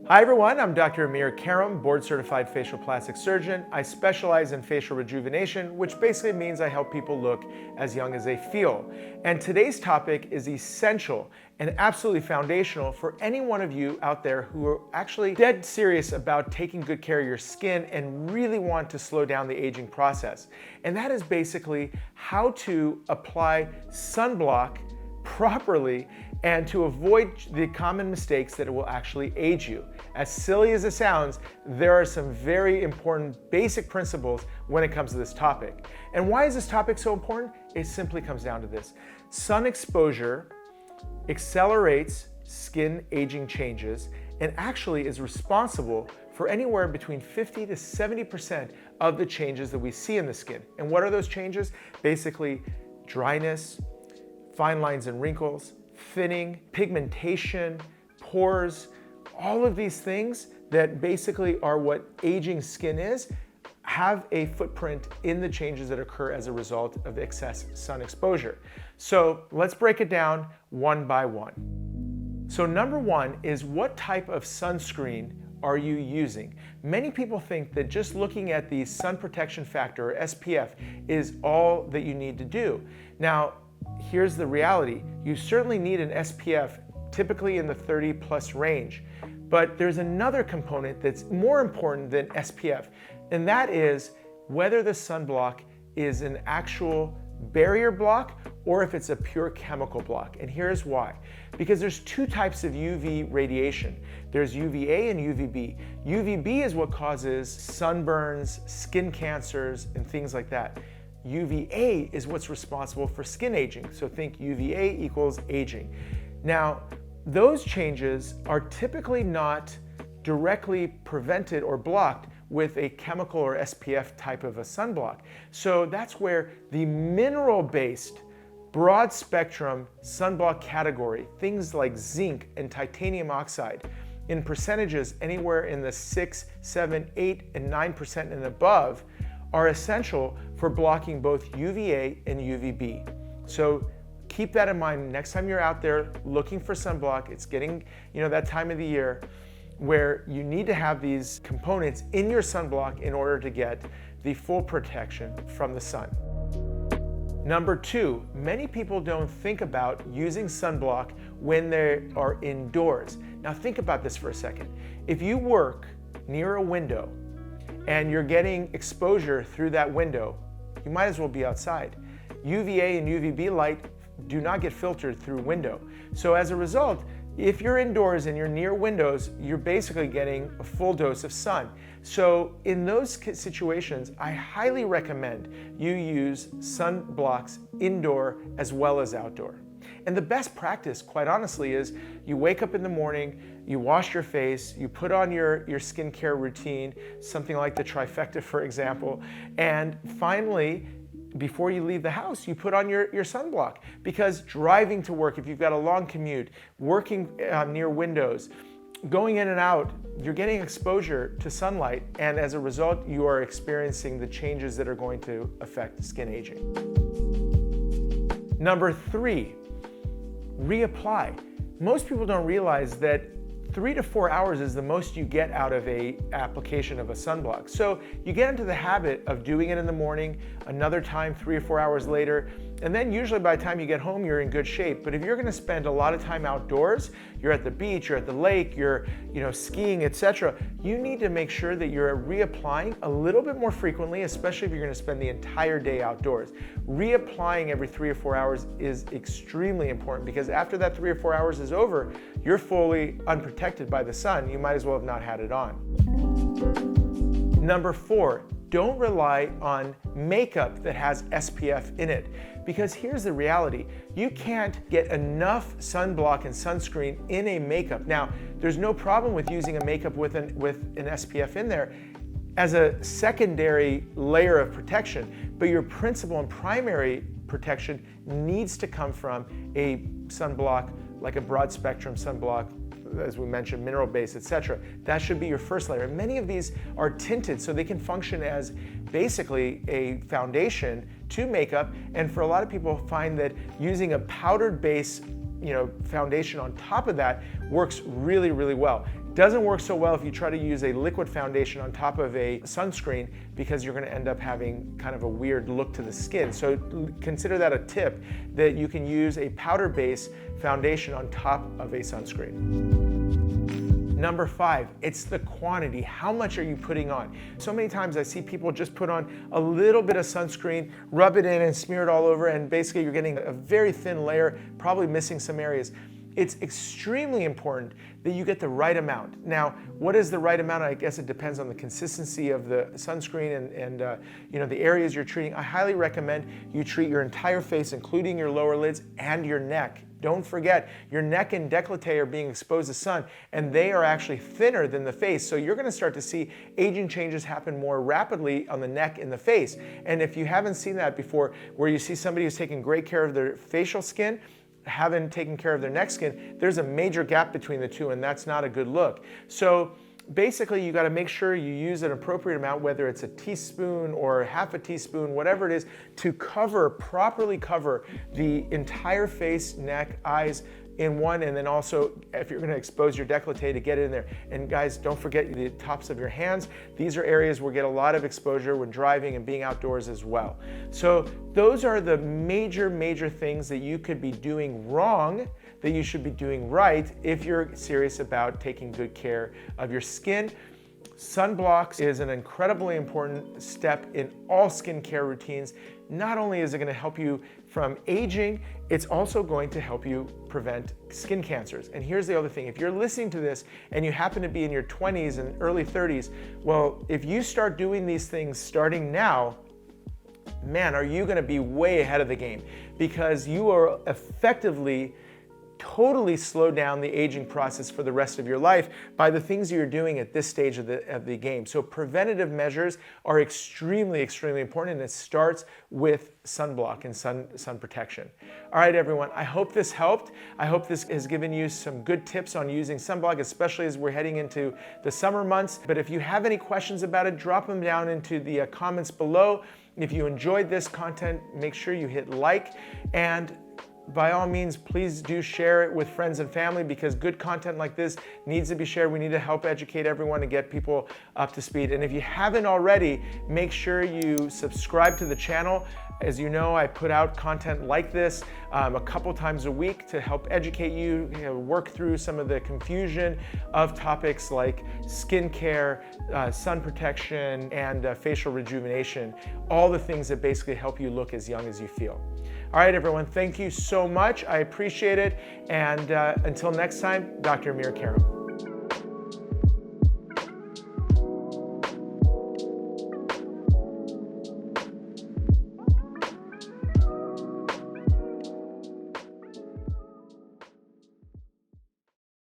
Hi everyone, I'm Dr. Karam, board certified facial plastic surgeon. I specialize in facial rejuvenation, which basically means I help people look as young as they feel. And today's topic is essential and absolutely foundational for any one of you out there who are actually dead serious about taking good care of your skin and really want to slow down the aging process. And that is basically how to apply sunblock properly and to avoid the common mistakes that it will actually age you. As silly as it sounds, there are some very important basic principles when it comes to this topic. And why is this topic so important? It simply comes down to this. Sun exposure accelerates skin aging changes and actually is responsible for anywhere between 50 to 70% of the changes that we see in the skin. And what are those changes? Basically, dryness, fine lines and wrinkles, thinning, pigmentation, pores, all of these things that basically are what aging skin is, have a footprint in the changes that occur as a result of excess sun exposure. So let's break it down one by one. So number one is, what type of sunscreen are you using? Many people think that just looking at the sun protection factor, or SPF, is all that you need to do. Now, here's the reality. You certainly need an SPF, typically in the 30 plus range. But there's another component that's more important than SPF, and that is whether the sunblock is an actual barrier block or if it's a pure chemical block. And here's why. Because there's two types of UV radiation. There's UVA and UVB. UVB is what causes sunburns, skin cancers, and things like that. UVA is what's responsible for skin aging. So think UVA equals aging. Now, those changes are typically not directly prevented or blocked with a chemical or SPF type of a sunblock. So that's where the mineral-based broad spectrum sunblock category, things like zinc and titanium oxide, in percentages anywhere in the 6, 7, 8, and 9% and above, are essential for blocking both UVA and UVB. So keep that in mind next time you're out there looking for sunblock. It's getting, that time of the year where you need to have these components in your sunblock in order to get the full protection from the sun. Number two, many people don't think about using sunblock when they are indoors. Now think about this for a second. If you work near a window and you're getting exposure through that window, you might as well be outside. UVA and UVB light do not get filtered through window. So as a result, if you're indoors and you're near windows, you're basically getting a full dose of sun. So in those situations, I highly recommend you use sunblocks indoor as well as outdoor. And the best practice, quite honestly, is you wake up in the morning, you wash your face, you put on your skincare routine, something like the trifecta, for example, and finally, before you leave the house, you put on your sunblock. Because driving to work, if you've got a long commute, working near windows, going in and out, you're getting exposure to sunlight, and as a result, you are experiencing the changes that are going to affect skin aging. Number three, reapply. Most people don't realize that 3 to 4 hours is the most you get out of a application of a sunblock. So you get into the habit of doing it in the morning, another time 3 or 4 hours later, and then usually by the time you get home, you're in good shape. But if you're gonna spend a lot of time outdoors, you're at the beach, you're at the lake, you're skiing, etc., you need to make sure that you're reapplying a little bit more frequently, especially if you're gonna spend the entire day outdoors. Reapplying every 3 or 4 hours is extremely important, because after that 3 or 4 hours is over, you're fully unprotected by the sun. You might as well have not had it on. Number four, don't rely on makeup that has SPF in it, because here's the reality. You can't get enough sunblock and sunscreen in a makeup. Now, there's no problem with using a makeup with an SPF in there as a secondary layer of protection, but your principal and primary protection needs to come from a sunblock, like a broad spectrum sunblock, as we mentioned, mineral base, etc. That should be your first layer. And many of these are tinted, so they can function as basically a foundation to makeup. And for a lot of people, find that using a powdered base foundation on top of that works really, really well. Doesn't work so well if you try to use a liquid foundation on top of a sunscreen, because you're gonna end up having kind of a weird look to the skin. So consider that a tip, that you can use a powder-based foundation on top of a sunscreen. Number 5, it's the quantity. How much are you putting on? So many times I see people just put on a little bit of sunscreen, rub it in and smear it all over, and basically you're getting a very thin layer, probably missing some areas. It's extremely important that you get the right amount. Now, what is the right amount? I guess it depends on the consistency of the sunscreen and you know, the areas you're treating. I highly recommend you treat your entire face, including your lower lids and your neck. Don't forget, your neck and décolleté are being exposed to sun, and they are actually thinner than the face. So you're gonna start to see aging changes happen more rapidly on the neck and the face. And if you haven't seen that before, where you see somebody who's taking great care of their facial skin, haven't taken care of their neck skin, there's a major gap between the two, and that's not a good look. So basically, you gotta make sure you use an appropriate amount, whether it's a teaspoon or half a teaspoon, whatever it is, to properly cover the entire face, neck, eyes in one, and then also if you're gonna expose your décolleté, to get it in there. And guys, don't forget the tops of your hands. These are areas where we get a lot of exposure when driving and being outdoors as well. So those are the major things that you could be doing wrong that you should be doing right if you're serious about taking good care of your skin. Sunblocks is an incredibly important step in all skincare routines. Not only is it going to help you from aging, it's also going to help you prevent skin cancers. And here's the other thing. If you're listening to this and you happen to be in your 20s and early 30s, well, if you start doing these things starting now, man, are you going to be way ahead of the game, because you are effectively totally slow down the aging process for the rest of your life by the things you're doing at this stage of the game. So preventative measures are extremely important, and it starts with sunblock and sun protection. All right, everyone, I hope this helped. I hope this has given you some good tips on using sunblock, especially as we're heading into the summer months. But if you have any questions about it, drop them down into the comments below. If you enjoyed this content, make sure you hit like, and by all means, please do share it with friends and family, because good content like this needs to be shared. We need to help educate everyone and get people up to speed. And if you haven't already, make sure you subscribe to the channel. As you know, I put out content like this a couple times a week to help educate you, work through some of the confusion of topics like skincare, sun protection, and facial rejuvenation. All the things that basically help you look as young as you feel. All right, everyone, thank you so much. I appreciate it. And until next time, Dr. Karam.